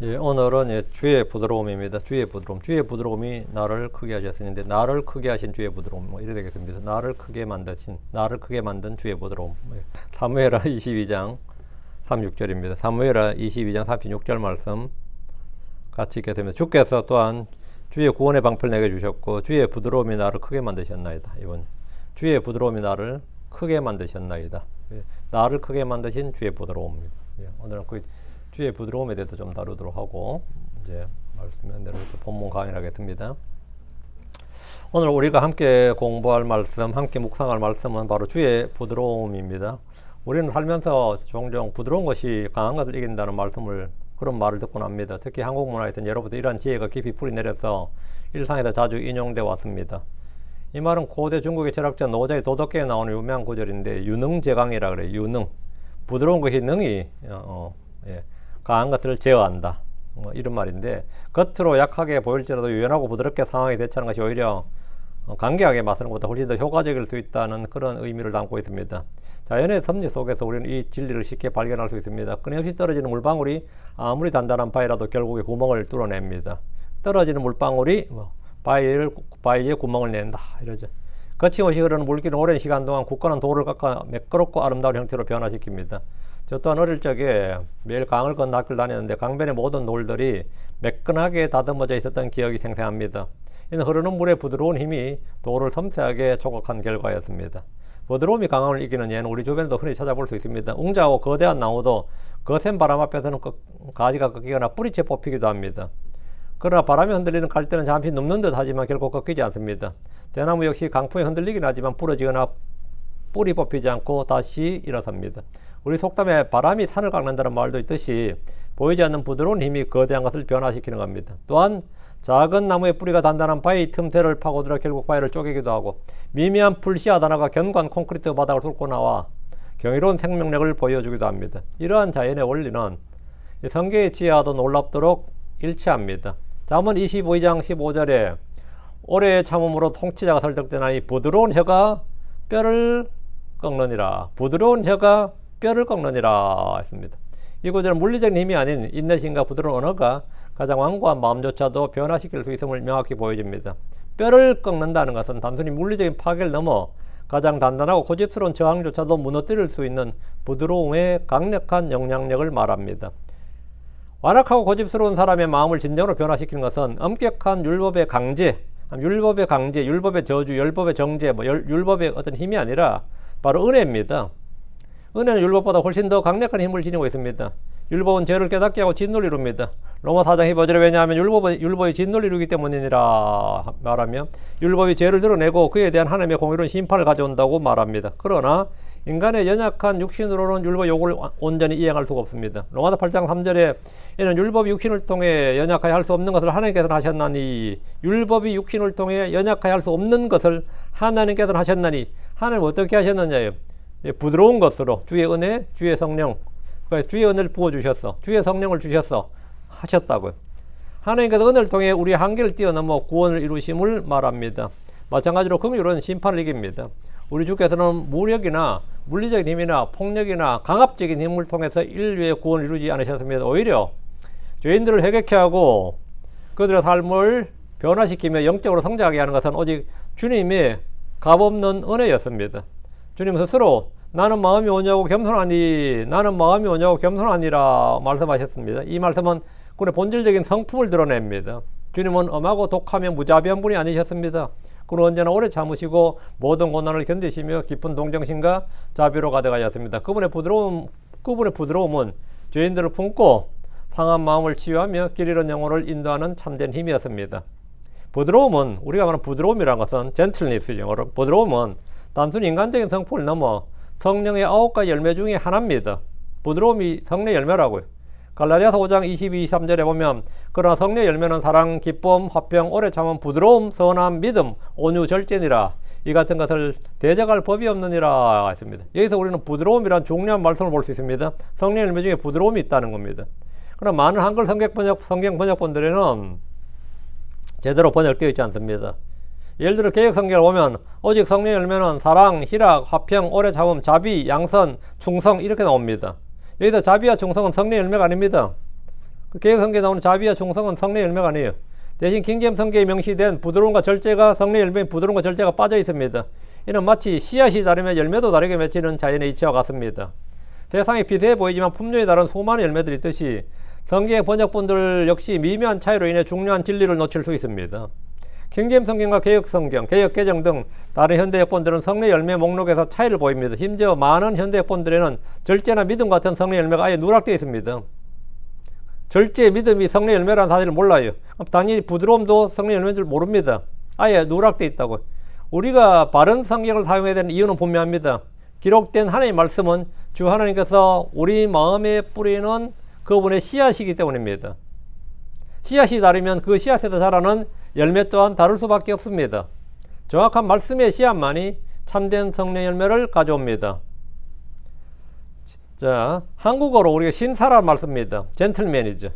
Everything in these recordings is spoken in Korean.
예, 오늘은 주의 부드러움입니다. 주의 부드러움. 주의 부드러움이 나를 크게 하셨으는데 나를 크게 하신 주의 부드러움. 이래 되겠습니다. 나를 크게 만든 주의 부드러움. 사무엘하 22장 36절입니다. 사무엘하 22장 36절 말씀 같이 읽겠습니다. 주께서 또한 주의 구원의 방패를 내게 주셨고 주의 부드러움이 나를 크게 만드셨나이다. 이번 주의 부드러움이 나를 크게 만드셨나이다. 나를 크게 만드신 주의 부드러움입니다. 오늘은 그 주의 부드러움에 대해서 좀 다루도록 하고 이제 말씀한 대로 본문 강의를 하겠습니다. 오늘 우리가 함께 공부할 말씀, 함께 묵상할 말씀은 바로 주의 부드러움입니다. 우리는 살면서 종종 부드러운 것이 강한 것을 이긴다는 그런 말을 듣곤 합니다. 특히 한국 문화에서는 예로부터 이러한 지혜가 깊이 뿌리내려서 일상에서 자주 인용되어 왔습니다. 이 말은 고대 중국의 철학자 노자의 도덕계에 나오는 유명한 구절인데 유능제강이라 그래요. 유능. 부드러운 것이 능히 강한 것을 제어한다. 이런 말인데 겉으로 약하게 보일지라도 유연하고 부드럽게 상황에 대처하는 것이 오히려 강경하게 맞서는 것보다 훨씬 더 효과적일 수 있다는 그런 의미를 담고 있습니다. 자연의 섭리 속에서 우리는 이 진리를 쉽게 발견할 수 있습니다. 끊임없이 떨어지는 물방울이 아무리 단단한 바위라도 결국에 구멍을 뚫어냅니다. 떨어지는 물방울이 바위에 구멍을 낸다 이러죠. 거침없이 흐르는 물길은 오랜 시간 동안 굳건한 돌을 깎아 매끄럽고 아름다운 형태로 변화시킵니다. 저 또한 어릴 적에 매일 강을 건너 학교를 다녔는데 강변의 모든 돌들이 매끈하게 다듬어져 있었던 기억이 생생합니다. 이는 흐르는 물의 부드러운 힘이 돌을 섬세하게 조각한 결과였습니다. 부드러움이 강함을 이기는 예는 우리 주변에도 흔히 찾아볼 수 있습니다. 웅장하고 거대한 나무도 거센 바람 앞에서는 가지가 꺾이거나 뿌리채 뽑히기도 합니다. 그러나 바람이 흔들리는 갈대는 잠시 눕는 듯 하지만 결코 꺾이지 않습니다. 대나무 역시 강풍에 흔들리긴 하지만 부러지거나 뿌리 뽑히지 않고 다시 일어섭니다. 우리 속담에 바람이 산을 깎는다는 말도 있듯이 보이지 않는 부드러운 힘이 거대한 것을 변화시키는 겁니다. 또한 작은 나무의 뿌리가 단단한 바위 틈새를 파고들어 결국 바위를 쪼개기도 하고 미미한 풀씨앗 하나가 견고한 콘크리트 바닥을 뚫고 나와 경이로운 생명력을 보여주기도 합니다. 이러한 자연의 원리는 성경의 지혜와도 놀랍도록 일치합니다. 잠언 25장 15절에 오래의 참음으로 통치자가 설득되나니 부드러운 혀가 뼈를 꺾느니라. 부드러운 혀가 뼈를 꺾느니라 했습니다. 이 구절은 물리적인 힘이 아닌 인내심과 부드러운 언어가 가장 완고한 마음조차도 변화시킬 수 있음을 명확히 보여줍니다. 뼈를 꺾는다는 것은 단순히 물리적인 파괴를 넘어 가장 단단하고 고집스러운 저항조차도 무너뜨릴 수 있는 부드러움의 강력한 영향력을 말합니다. 완악하고 고집스러운 사람의 마음을 진정으로 변화시키는 것은 엄격한 율법의 강제, 율법의 저주, 율법의 정죄, 율법의 어떤 힘이 아니라 바로 은혜입니다. 은혜는 율법보다 훨씬 더 강력한 힘을 지니고 있습니다. 율법은 죄를 깨닫게 하고 진노를 이룹니다. 로마 4장 15절에 왜냐하면 율법이 진노를 이루기 때문이니라 말하며 율법이 죄를 드러내고 그에 대한 하나님의 공의로운 심판을 가져온다고 말합니다. 그러나 인간의 연약한 육신으로는 율법 요구를 온전히 이행할 수가 없습니다. 로마서 8장 3절에 이는 율법이 육신을 통해 연약하여 할 수 없는 것을 하나님께서는 하셨나니 율법이 육신을 통해 연약하여 할 수 없는 것을 하나님께서는 하셨나니 하나님 어떻게 하셨느냐요? 부드러운 것으로 주의 은혜, 주의 성령, 그러니까 주의 은혜를 부어주셨어. 주의 성령을 주셨어. 하셨다고요. 하나님께서 은혜를 통해 우리의 한계를 뛰어넘어 구원을 이루심을 말합니다. 마찬가지로 긍휼은 심판을 이깁니다. 우리 주께서는 무력이나 물리적인 힘이나 폭력이나 강압적인 힘을 통해서 인류의 구원을 이루지 않으셨습니다. 오히려 죄인들을 회개케 하고 그들의 삶을 변화시키며 영적으로 성장하게 하는 것은 오직 주님의 값없는 은혜였습니다. 주님 스스로 나는 마음이 오냐고 겸손하니라 말씀하셨습니다. 이 말씀은 그의 본질적인 성품을 드러냅니다. 주님은 엄하고 독하며 무자비한 분이 아니셨습니다. 그는 언제나 오래 참으시고 모든 고난을 견디시며 깊은 동정심과 자비로 가득하셨습니다. 그분의 부드러움은 죄인들을 품고 상한 마음을 치유하며 길 잃은 영혼을 인도하는 참된 힘이었습니다. 부드러움은 우리가 말하는 부드러움이라는 것은 젠틀니스 영어로 부드러움은 단순히 인간적인 성품을 넘어 성령의 9가지 열매 중에 하나입니다. 부드러움이 성령의 열매라고요. 갈라디아서 5장 22, 23절에 보면 그러나 성령의 열매는 사랑, 기쁨, 화평, 오래 참음, 부드러움, 선함, 믿음, 온유, 절제니라. 이 같은 것을 대적할 법이 없느니라 했습니다. 여기서 우리는 부드러움이란 중요한 말씀을 볼 수 있습니다. 성령의 열매 중에 부드러움이 있다는 겁니다. 그러나 많은 한글 성경 번역본들에는 제대로 번역되어 있지 않습니다. 예를 들어 개역 성경을 보면 오직 성령의 열매는 사랑, 희락, 화평, 오래 참음, 자비, 양선, 충성 이렇게 나옵니다. 여기서 자비와 충성은 성령의 열매가 아닙니다. 그 개혁 성경에 나오는 자비와 충성은 성례 열매가 아니에요. 대신 킹제임 성경에 명시된 부드러움과 절제가 성례 열매에 부드러움과 절제가 빠져 있습니다. 이는 마치 씨앗이 다르면 열매도 다르게 맺히는 자연의 이치와 같습니다. 세상에 비슷해 보이지만 품종이 다른 수많은 열매들이 있듯이 성경의 번역본들 역시 미묘한 차이로 인해 중요한 진리를 놓칠 수 있습니다. 킹제임 성경과 개혁 성경, 개혁 개정 등 다른 현대 역본들은 성례 열매 목록에서 차이를 보입니다. 심지어 많은 현대 역본들에는 절제나 믿음 같은 성례 열매가 아예 누락되어 있습니다. 절제, 믿음이 성례 열매라는 사실을 몰라요. 당연히 부드러움도 성례 열매인 줄 모릅니다. 아예 누락되어 있다고. 우리가 바른 성경을 사용해야 되는 이유는 분명합니다. 기록된 하나님의 말씀은 주 하나님께서 우리 마음에 뿌리는 그분의 씨앗이기 때문입니다. 씨앗이 다르면 그 씨앗에서 자라는 열매 또한 다를 수밖에 없습니다. 정확한 말씀의 씨앗만이 참된 성령 열매를 가져옵니다. 자, 한국어로 우리가 신사라는 말 씁니다. 젠틀맨이죠.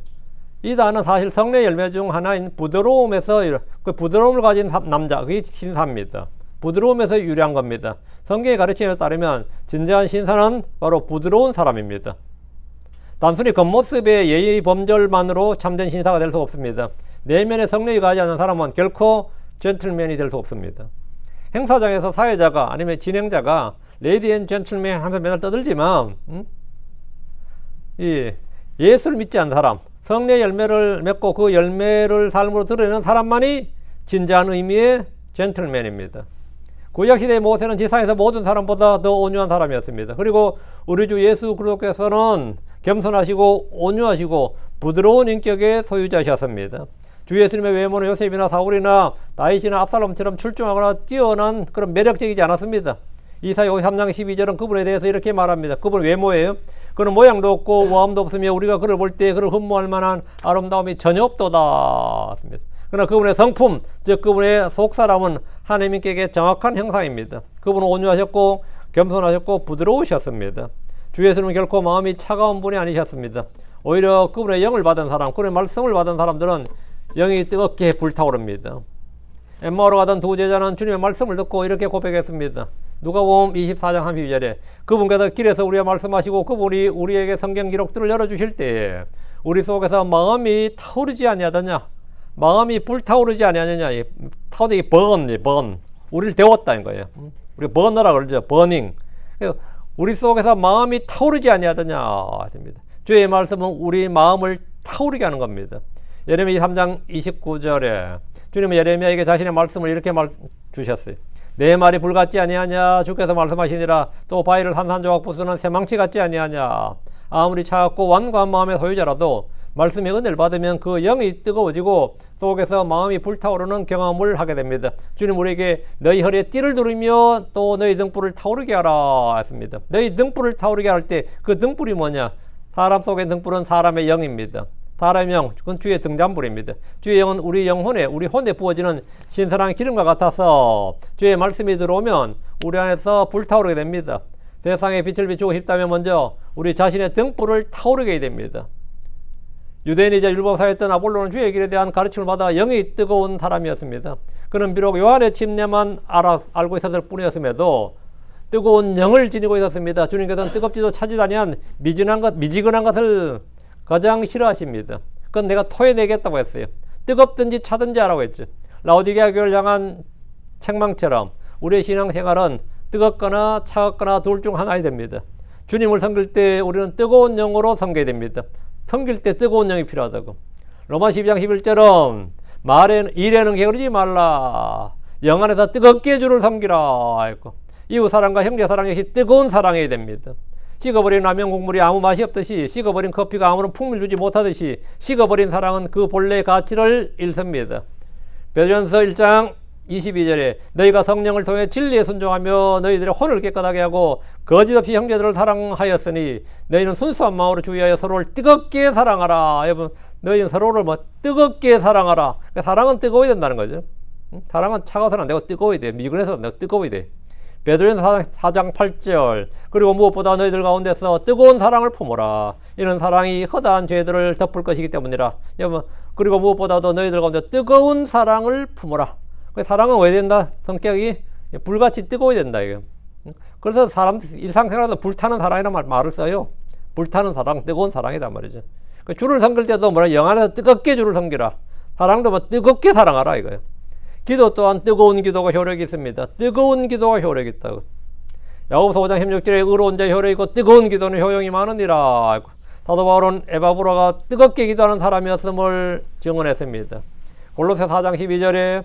이 단어는 사실 성령 열매 중 하나인 부드러움에서, 그 부드러움을 가진 남자, 그게 신사입니다. 부드러움에서 유래한 겁니다. 성경의 가르침에 따르면 진정한 신사는 바로 부드러운 사람입니다. 단순히 겉모습의 예의 범절만으로 참된 신사가 될 수 없습니다. 내면의 성령이 가지 않는 사람은 결코 젠틀맨이 될 수 없습니다. 행사장에서 사회자가 아니면 진행자가 레이디 앤 젠틀맨 하면서 맨날 떠들지만 예수를 믿지 않는 사람, 성령의 열매를 맺고 그 열매를 삶으로 드러내는 사람만이 진정한 의미의 젠틀맨입니다. 구약시대의 모세는 지상에서 모든 사람보다 더 온유한 사람이었습니다. 그리고 우리 주 예수 그리스도께서는 겸손하시고 온유하시고 부드러운 인격의 소유자셨습니다. 주 예수님의 외모는 요셉이나 사울이나 다윗이나 압살롬처럼 출중하거나 뛰어난 그런 매력적이지 않았습니다. 이사야 53장 12절은 그분에 대해서 이렇게 말합니다. 그분 외모예요. 그는 모양도 없고 모함도 없으며 우리가 그를 볼 때 그를 흠모할 만한 아름다움이 전혀 없도다. 그러나 그분의 성품, 즉 그분의 속사람은 하나님께 정확한 형상입니다. 그분은 온유하셨고 겸손하셨고 부드러우셨습니다. 주 예수님은 결코 마음이 차가운 분이 아니셨습니다. 오히려 그분의 영을 받은 사람, 그분의 말씀을 받은 사람들은 영이 뜨겁게 불타오릅니다. 엠마오로 가던 두 제자는 주님의 말씀을 듣고 이렇게 고백했습니다. 누가복음 24장 32절에 그분께서 길에서 우리와 말씀하시고 그분이 우리에게 성경 기록들을 열어주실 때에 우리 속에서 마음이 타오르지 아니하더냐, 마음이 불타오르지 아니하느냐. 타오르기 번 우리를 데웠다는 거예요. 우리 버너라 그러죠. 버닝. 우리 속에서 마음이 타오르지 아니하더냐 합니다. 주의 말씀은 우리 마음을 타오르게 하는 겁니다. 예레미야 3장 29절에 주님은 예레미야에게 자신의 말씀을 이렇게 주셨어요. 내 말이 불같지 아니하냐 주께서 말씀하시니라. 또 바위를 산산조각 부수는 새망치 같지 아니하냐. 아무리 차갑고 완고한 마음의 소유자라도 말씀의 은혜를 받으면 그 영이 뜨거워지고 속에서 마음이 불타오르는 경험을 하게 됩니다. 주님 우리에게 너희 허리에 띠를 두르며 또 너희 등불을 타오르게 하라 했습니다. 너희 등불을 타오르게 할 때 그 등불이 뭐냐? 사람 속의 등불은 사람의 영입니다. 사람의 영, 그건 주의 등잔불입니다. 주의 영은 우리 영혼에, 우리 혼에 부어지는 신선한 기름과 같아서 주의 말씀이 들어오면 우리 안에서 불타오르게 됩니다. 세상에 빛을 비추고 싶다면 먼저 우리 자신의 등불을 타오르게 됩니다. 유대인이자 율법사였던 아볼로는 주의 길에 대한 가르침을 받아 영이 뜨거운 사람이었습니다. 그는 비록 요한의 침례만 알고 있었을 뿐이었음에도 뜨거운 영을 지니고 있었습니다. 주님께서는 뜨겁지도 차지도 아니한 미지근한 것을 가장 싫어하십니다. 그건 내가 토해내겠다고 했어요. 뜨겁든지 차든지 하라고 했죠. 라오디게아 교회를 향한 책망처럼 우리의 신앙생활은 뜨겁거나 차갑거나 둘 중 하나이 됩니다. 주님을 섬길 때 우리는 뜨거운 영으로 섬겨야 됩니다. 섬길 때 뜨거운 영이 필요하다고. 로마 12장 11절은 일에는 게으르지 말라. 영 안에서 뜨겁게 주를 섬기라 했고, 이웃 사랑과 형제 사랑 역시 뜨거운 사랑해야 됩니다. 식어버린 라면 국물이 아무 맛이 없듯이, 식어버린 커피가 아무런 풍미를 주지 못하듯이 식어버린 사랑은 그 본래의 가치를 잃습니다. 베드로전서 1장 22절에 너희가 성령을 통해 진리에 순종하며 너희들의 혼을 깨끗하게 하고 거짓없이 형제들을 사랑하였으니 너희는 순수한 마음으로 주의하여 서로를 뜨겁게 사랑하라. 여러분, 너희는 서로를 뜨겁게 사랑하라. 사랑은 뜨거워야 된다는 거죠. 사랑은 차가워서는 안 되고 뜨거워야 돼. 미근해서는 안 되고 뜨거워야 돼. 베드로전서 4장 8절 그리고 무엇보다 너희들 가운데서 뜨거운 사랑을 품어라. 이는 사랑이 허다한 죄들을 덮을 것이기 때문이라. 여러분, 그리고 무엇보다도 너희들 가운데 뜨거운 사랑을 품어라. 사랑은 왜 된다? 성격이 불같이 뜨거워야 된다. 이거. 그래서 사람들 일상생활에서 불타는 사랑이라는 말을 써요. 불타는 사랑, 뜨거운 사랑이란 말이죠. 그 주를 섬길 때도 뭐라 영안에서 뜨겁게 주를 섬기라. 사랑도 뭐 뜨겁게 사랑하라 이거예요. 기도 또한 뜨거운 기도가 효력이 있습니다. 뜨거운 기도가 효력이 있다고. 야고보서 5장 16절에 의로운 자의 효력이 있고 뜨거운 기도는 효용이 많으니라. 사도 바울은 에바브라가 뜨겁게 기도하는 사람이었음을 증언했습니다. 골로새 4장 12절에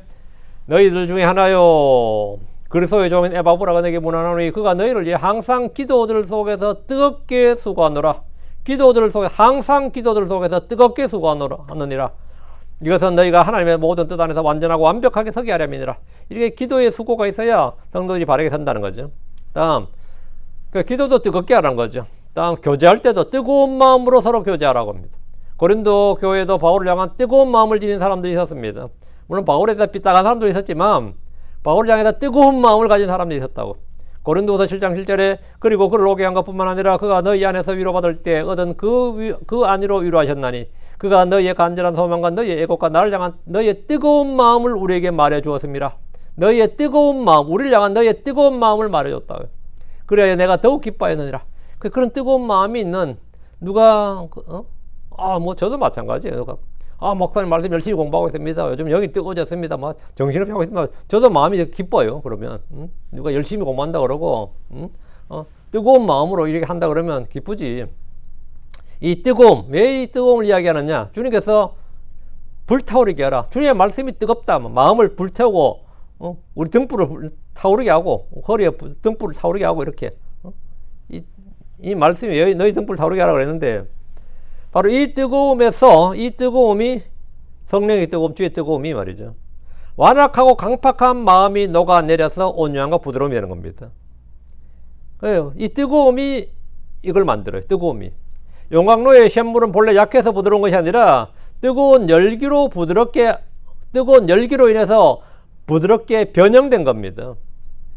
너희들 중에 하나요 그리스도의 종인 에바브라가 내게 문안하노니 그가 너희를 위해 항상 기도들 속에서 뜨겁게 수고하노라. 기도들 속에 항상 기도들 속에서 뜨겁게 수고하느니라. 이것은 너희가 하나님의 모든 뜻 안에서 완전하고 완벽하게 서게 하려면이라. 이렇게 기도의 수고가 있어야 성도들이 바르게 선다는 거죠. 다음 그 기도도 뜨겁게 하라는 거죠. 다음 교제할 때도 뜨거운 마음으로 서로 교제하라고 합니다. 고린도 교회도 바울을 향한 뜨거운 마음을 지닌 사람들이 있었습니다. 물론 바울에 대해 삐딱한 사람도 있었지만 바울을 향해서 뜨거운 마음을 가진 사람들이 있었다고. 고린도후서 7장 7절에 그리고 그를 오게 한 것뿐만 아니라 그가 너희 안에서 위로받을 때 얻은 그 안위로 위로하셨나니 그가 너희의 간절한 소망과 너희의 애곡과 나를 향한 너희의 뜨거운 마음을 우리에게 말해 주었습니다. 너희의 뜨거운 마음, 우리를 향한 너희의 뜨거운 마음을 말해 줬다고. 그래야 내가 더욱 기뻐하느니라. 그런 뜨거운 마음이 있는 누가 뭐 저도 마찬가지예요. 목사님 말씀 열심히 공부하고 있습니다. 요즘 영이 뜨거워졌습니다. 막 정신없이 하고 있습니다. 저도 마음이 기뻐요. 그러면 누가 열심히 공부한다 그러고 뜨거운 마음으로 이렇게 한다 그러면 기쁘지. 이 뜨거움, 왜 이 뜨거움을 이야기하느냐? 주님께서 불타오르게 하라. 주님의 말씀이 뜨겁다. 마음을 불태우고 우리 등불을 타오르게 하고 허리에 등불을 타오르게 하고 이렇게 이 말씀이 너희 등불을 타오르게 하라 그랬는데 바로 이 뜨거움에서 이 뜨거움이 성령의 뜨거움, 주의 뜨거움이 말이죠. 완악하고 강팍한 마음이 녹아내려서 온유함과 부드러움이 되는 겁니다. 그래요. 이 뜨거움이 이걸 만들어요. 뜨거움이. 용광로의 샘물은 본래 약해서 부드러운 것이 아니라 뜨거운 열기로 인해서 부드럽게 변형된 겁니다.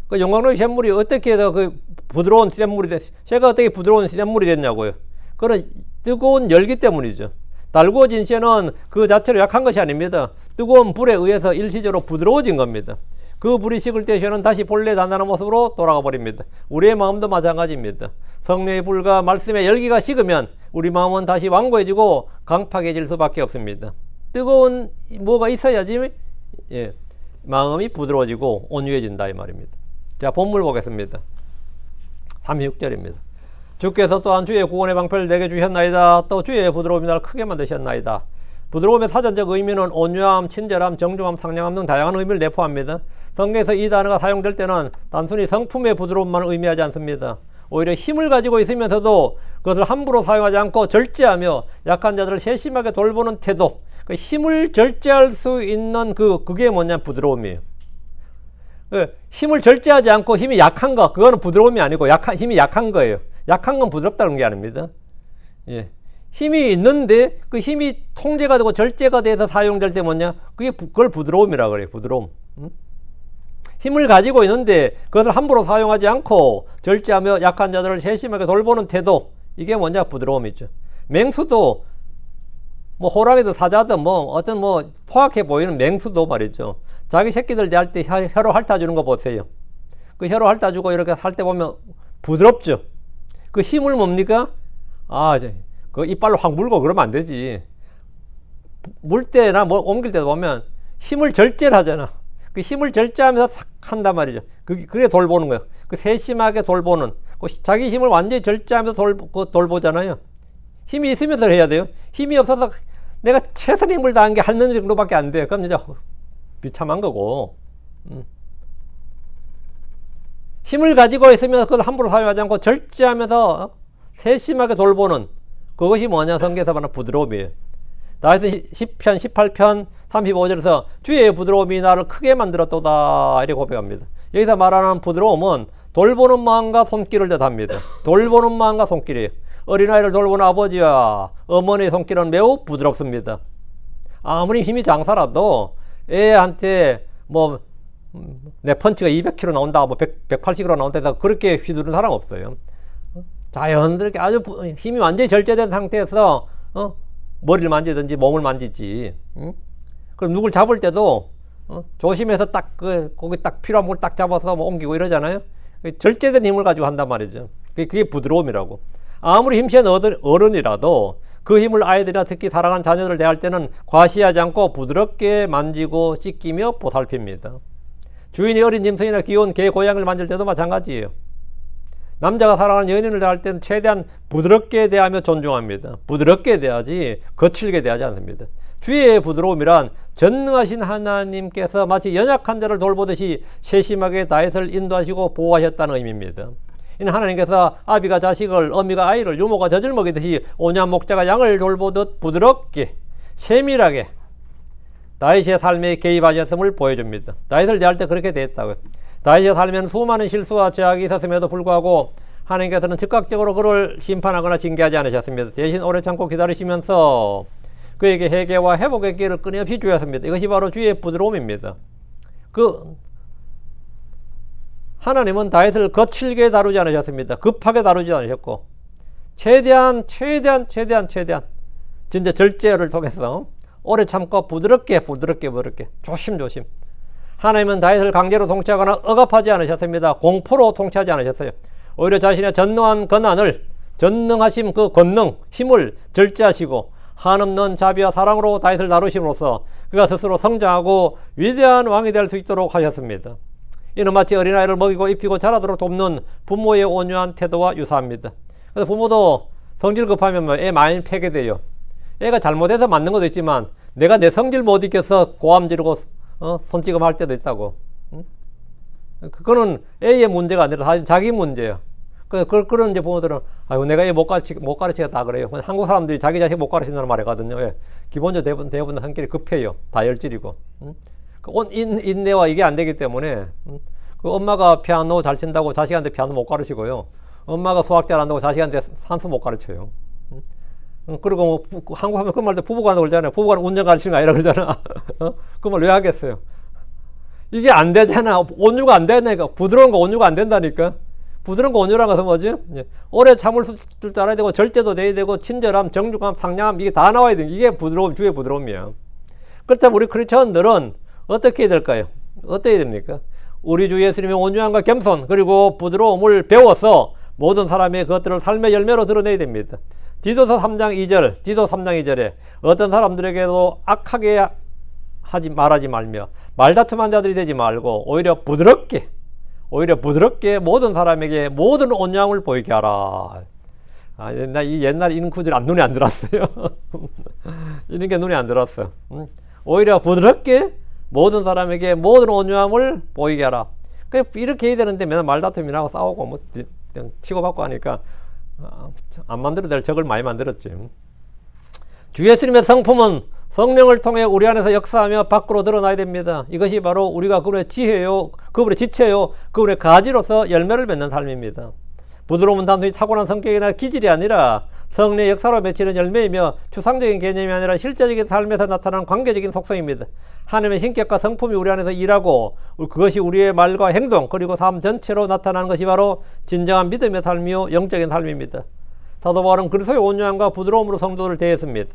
그 용광로의 샘물이 어떻게 해서 그 부드러운 샘물이 쇠가 어떻게 부드러운 샘물이 됐냐고요. 그런 뜨거운 열기 때문이죠. 달구어진 쇠는 그 자체로 약한 것이 아닙니다. 뜨거운 불에 의해서 일시적으로 부드러워진 겁니다. 그 불이 식을 때 쇠는 다시 본래 단단한 모습으로 돌아가 버립니다. 우리의 마음도 마찬가지입니다. 성령의 불과 말씀의 열기가 식으면 우리 마음은 다시 완고해지고 강팍해질 수밖에 없습니다. 뜨거운 뭐가 있어야지 마음이 부드러워지고 온유해진다 이 말입니다. 자, 본문 보겠습니다. 36절입니다. 주께서 또한 주의 구원의 방패를 내게 주셨나이다. 또 주의 부드러움이 나를 크게 만드셨나이다. 부드러움의 사전적 의미는 온유함, 친절함, 정중함, 상냥함 등 다양한 의미를 내포합니다. 성경에서 이 단어가 사용될 때는 단순히 성품의 부드러움만 의미하지 않습니다. 오히려 힘을 가지고 있으면서도 그것을 함부로 사용하지 않고 절제하며 약한 자들을 세심하게 돌보는 태도, 그 힘을 절제할 수 있는 그게 뭐냐 부드러움이에요. 힘을 절제하지 않고 힘이 약한 거, 그거는 부드러움이 아니고 힘이 약한 거예요. 약한 건 부드럽다는 게 아닙니다. 힘이 있는데 그 힘이 통제가 되고 절제가 돼서 사용될 때 뭐냐? 그걸 부드러움이라고 그래요. 부드러움. 힘을 가지고 있는데 그것을 함부로 사용하지 않고 절제하며 약한 자들을 세심하게 돌보는 태도, 이게 뭐냐? 부드러움이죠. 맹수도 호랑이든 사자든 어떤 포악해 보이는 맹수도 말이죠. 자기 새끼들 대할 때 혀로 핥아주는 거 보세요. 그 혀로 핥아주고 이렇게 할 때 보면 부드럽죠. 그 힘을 뭡니까? 그 이빨로 확 물고 그러면 안 되지. 물 때나 옮길 때도 보면 힘을 절제를 하잖아. 그 힘을 절제하면서 싹 한단 말이죠. 그게 돌보는 거예요. 그 세심하게 돌보는. 자기 힘을 완전히 절제하면서 돌보잖아요. 힘이 있으면서 해야 돼요. 힘이 없어서 내가 최선의 힘을 다한 게 하는 정도밖에 안 돼. 그럼 진짜 비참한 거고. 힘을 가지고 있으면 그걸 함부로 사용하지 않고 절제하면서 세심하게 돌보는 그것이 뭐냐? 성경에서 말하는 부드러움이에요. 다윗은 10편 18편 35절에서 주의 부드러움이 나를 크게 만들었도다 이렇게 고백합니다. 여기서 말하는 부드러움은 돌보는 마음과 손길을 뜻합니다. 돌보는 마음과 손길이에요. 어린아이를 돌보는 아버지와 어머니의 손길은 매우 부드럽습니다. 아무리 힘이 장사라도 애한테 내 펀치가 200kg 나온다, 180kg 나온다 해서 그렇게 휘두르는 사람 없어요. 자연스럽게 아주 힘이 완전히 절제된 상태에서 머리를 만지든지 몸을 만지지. 그럼 누굴 잡을 때도 조심해서 거기 딱 필요한 걸 딱 잡아서 옮기고 이러잖아요. 절제된 힘을 가지고 한단 말이죠. 그게 부드러움이라고. 아무리 힘센 어른이라도 그 힘을 아이들이나 특히 사랑하는 자녀들을 대할 때는 과시하지 않고 부드럽게 만지고 씻기며 보살핍니다. 주인이 어린 짐승이나 귀여운 개, 고양이를 만질 때도 마찬가지예요. 남자가 사랑하는 연인을 대할 때는 최대한 부드럽게 대하며 존중합니다. 부드럽게 대하지 거칠게 대하지 않습니다. 주의 부드러움이란 전능하신 하나님께서 마치 연약한 자를 돌보듯이 세심하게 다윗을 인도하시고 보호하셨다는 의미입니다. 이는 하나님께서 아비가 자식을, 어미가 아이를, 유모가 젖을 먹이듯이 온유한 목자가 양을 돌보듯 부드럽게 세밀하게 다윗의 삶에 개입하셨음을 보여줍니다. 다윗을 대할 때 그렇게 대했다고요. 다윗의 삶에는 수많은 실수와 죄악이 있었음에도 불구하고 하나님께서는 즉각적으로 그를 심판하거나 징계하지 않으셨습니다. 대신 오래 참고 기다리시면서 그에게 회개와 회복의 기회를 끊임없이 주셨습니다. 이것이 바로 주의 부드러움입니다. 하나님은 다윗을 거칠게 다루지 않으셨습니다. 급하게 다루지 않으셨고 최대한 진짜 절제를 통해서 오래 참고 부드럽게 조심조심. 하나님은 다윗을 강제로 통치하거나 억압하지 않으셨습니다. 공포로 통치하지 않으셨어요. 오히려 자신의 전능한 권한을, 전능하심 그 권능, 힘을 절제하시고 한없는 자비와 사랑으로 다윗을 다루심으로써 그가 스스로 성장하고 위대한 왕이 될 수 있도록 하셨습니다. 이는 마치 어린아이를 먹이고 입히고 자라도록 돕는 부모의 온유한 태도와 유사합니다. 그래서 부모도 성질 급하면 애 많이 패게 돼요. 애가 잘못해서 맞는 것도 있지만 내가 내 성질 못 익혀서 고함 지르고 손찌검 할 때도 있다고. 그거는 애의 문제가 아니라 자기 문제야. 그런 이제 부모들은 아이고 내가 애 못 가르치겠다 그래요. 한국 사람들이 자기 자식 못 가르친다는 말 하거든요. 예. 기본적으로 대부분 성격이 급해요. 다혈질이고. 인내와 이게 안 되기 때문에 그 엄마가 피아노 잘 친다고 자식한테 피아노 못 가르치고요. 엄마가 수학 잘한다고 자식한테 산수 못 가르쳐요. 그리고 뭐 한국 하면 그 말도 부부간 그러잖아요. 부부간 운전 가르치는 거 아니라 그러잖아. 그 말 왜 하겠어요? 이게 안 되잖아. 온유가 안 되니까. 부드러운 거 온유가 안 된다니까. 부드러운 거 온유라는 것은 뭐지? 오래 참을 줄 알아야 되고 절제도 돼야 되고 친절함, 정중함, 상냥함 이게 다 나와야 돼. 이게 부드러움, 주의 부드러움이야. 그렇다면 우리 크리스천들은 어떻게 해야 될까요? 어떻게 해야 됩니까? 우리 주 예수님의 온유함과 겸손 그리고 부드러움을 배워서 모든 사람의 그것들을 삶의 열매로 드러내야 됩니다. 디도서 3장 2절에 어떤 사람들에게도 악하게 말하지 말며 말다툼한 자들이 되지 말고 오히려 부드럽게 모든 사람에게 모든 온유함을 보이게 하라. 나 이 옛날 이런 구절 눈에 안 들었어요. 이런 게 눈에 안 들었어. 오히려 부드럽게 모든 사람에게 모든 온유함을 보이게 하라. 이렇게 해야 되는데 맨날 말다툼이나 하고 싸우고 뭐 치고받고 하니까 안 만들어도 될 적을 많이 만들었지. 주 예수님의 성품은 성령을 통해 우리 안에서 역사하며 밖으로 드러나야 됩니다. 이것이 바로 우리가 그분의 지혜요, 그분의 지체요, 그분의 가지로서 열매를 맺는 삶입니다. 부드러움은 단순히 타고난 성격이나 기질이 아니라 성령의 역사로 맺히는 열매이며 추상적인 개념이 아니라 실제적인 삶에서 나타나는 관계적인 속성입니다. 하나님의 신격과 성품이 우리 안에서 일하고 그것이 우리의 말과 행동 그리고 삶 전체로 나타나는 것이 바로 진정한 믿음의 삶이요 영적인 삶입니다. 사도 바울은 그리스도의 온유함과 부드러움으로 성도를 대했습니다.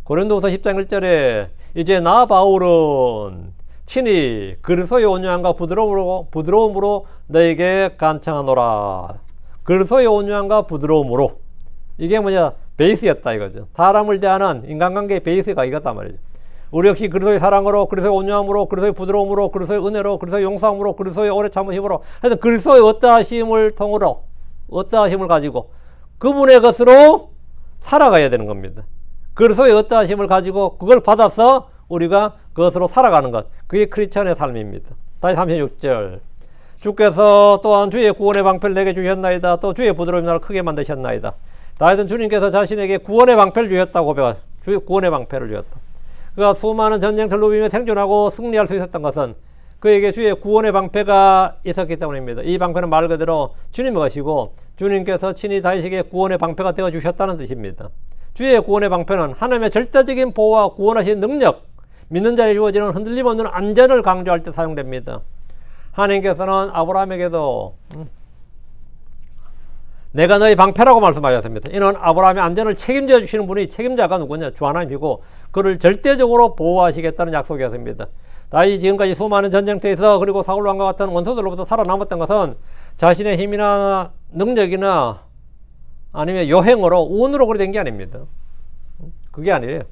고린도후서 10장 1절에 이제 나 바울은 친히 그리스도의 온유함과 부드러움으로 너에게 간청하노라. 그리스도의 온유함과 부드러움으로 이게 뭐냐 베이스였다 이거죠. 사람을 대하는 인간관계의 베이스가 이거다 말이죠. 우리 역시 그리스도의 사랑으로, 그리스도의 온유함으로, 그리스도의 부드러움으로, 그리스도의 은혜로, 그리스도의 용서함으로, 그리스도의 오래 참으심으로 하여튼 그리스도의 어떠하심을 통으로 어떠하심을 가지고 그분의 것으로 살아가야 되는 겁니다. 그리스도의 어떠하심을 가지고 그걸 받아서 우리가 그것으로 살아가는 것, 그게 크리스천의 삶입니다. 다시 36절 주께서 또한 주의 구원의 방패를 내게 주셨나이다. 또 주의 부드러움이 나를 크게 만드셨나이다. 다윗은 주님께서 자신에게 구원의 방패를 주셨다고 고백하 주의 구원의 방패를 주셨다. 그가 수많은 전쟁터를 누비며 생존하고 승리할 수 있었던 것은 그에게 주의 구원의 방패가 있었기 때문입니다. 이 방패는 말 그대로 주님의 것이고 주님께서 친히 다윗에게 구원의 방패가 되어 주셨다는 뜻입니다. 주의 구원의 방패는 하나님의 절대적인 보호와 구원하신 능력, 믿는 자에게 주어지는 흔들림 없는 안전을 강조할 때 사용됩니다. 하나님께서는 아브라함에게도 내가 너의 방패라고 말씀하셨습니다. 이는 아브라함의 안전을 책임져 주시는 분이 책임자가 누구냐? 주 하나님이고 그를 절대적으로 보호하시겠다는 약속이었습니다. 다윗이 지금까지 수많은 전쟁터에서 그리고 사울 왕과 같은 원수들로부터 살아남았던 것은 자신의 힘이나 능력이나 아니면 요행으로 운으로 그리 된 게 아닙니다. 그게 아니에요.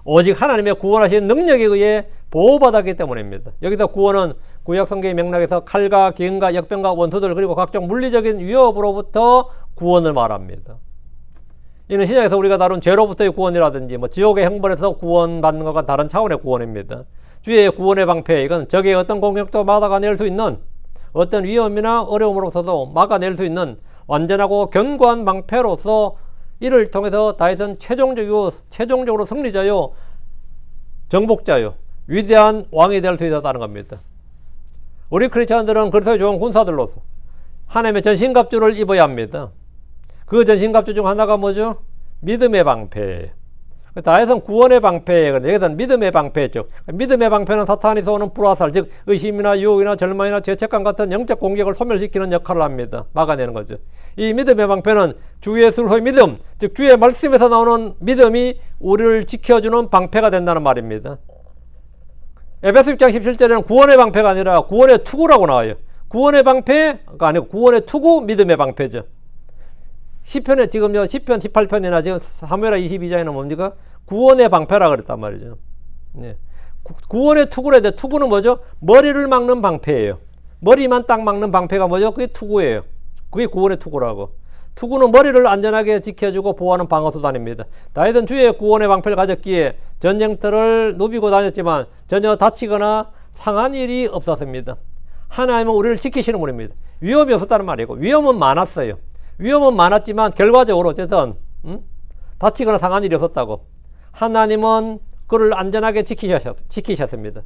오직 하나님의 구원하신 능력에 의해 보호받았기 때문입니다. 여기서 구원은 구약 성경의 맥락에서 칼과 기근과 역병과 원수들 그리고 각종 물리적인 위협으로부터 구원을 말합니다. 이는 신약에서 우리가 다룬 죄로부터의 구원이라든지 뭐 지옥의 형벌에서 구원받는 것과 다른 차원의 구원입니다. 주의 구원의 방패, 이건 적의 어떤 공격도 막아낼 수 있는, 어떤 위험이나 어려움으로서도 막아낼 수 있는 완전하고 견고한 방패로서 이를 통해서 다윗은 최종적으로 승리자요, 정복자요, 위대한 왕이 될 수 있었다는 겁니다. 우리 크리스천들은 그리스도의 좋은 군사들로서 하나님의 전신갑주를 입어야 합니다. 그 전신갑주 중 하나가 뭐죠? 믿음의 방패. 다윗은 구원의 방패, 여기서는 믿음의 방패죠. 믿음의 방패는 사탄이 쏘는 불화살, 즉 의심이나 유혹이나 절망이나 죄책감 같은 영적 공격을 소멸시키는 역할을 합니다. 막아내는 거죠. 이 믿음의 방패는 주 예수의 믿음, 즉 주의 말씀에서 나오는 믿음이 우리를 지켜주는 방패가 된다는 말입니다. 에베소 6장 17절에는 구원의 방패가 아니라 구원의 투구라고 나와요. 구원의 방패가 아니고 구원의 투구, 믿음의 방패죠. 시편에 지금요, 시편 18편이나 지금 사무엘하 22장에는 뭡니까? 구원의 방패라 그랬단 말이죠. 네. 구원의 투구라 해야 돼. 투구는 뭐죠? 머리를 막는 방패예요. 머리만 딱 막는 방패가 뭐죠? 그게 투구예요. 그게 구원의 투구라고. 투구는 머리를 안전하게 지켜주고 보호하는 방어수단입니다. 다윗은 주의 구원의 방패를 가졌기에 전쟁터를 누비고 다녔지만 전혀 다치거나 상한 일이 없었습니다. 하나님은 우리를 지키시는 분입니다. 위험이 없었다는 말이고, 위험은 많았어요. 위험은 많았지만 결과적으로 어쨌든 다치거나 상한 일이 없었다고. 하나님은 그를 안전하게 지키셨습니다.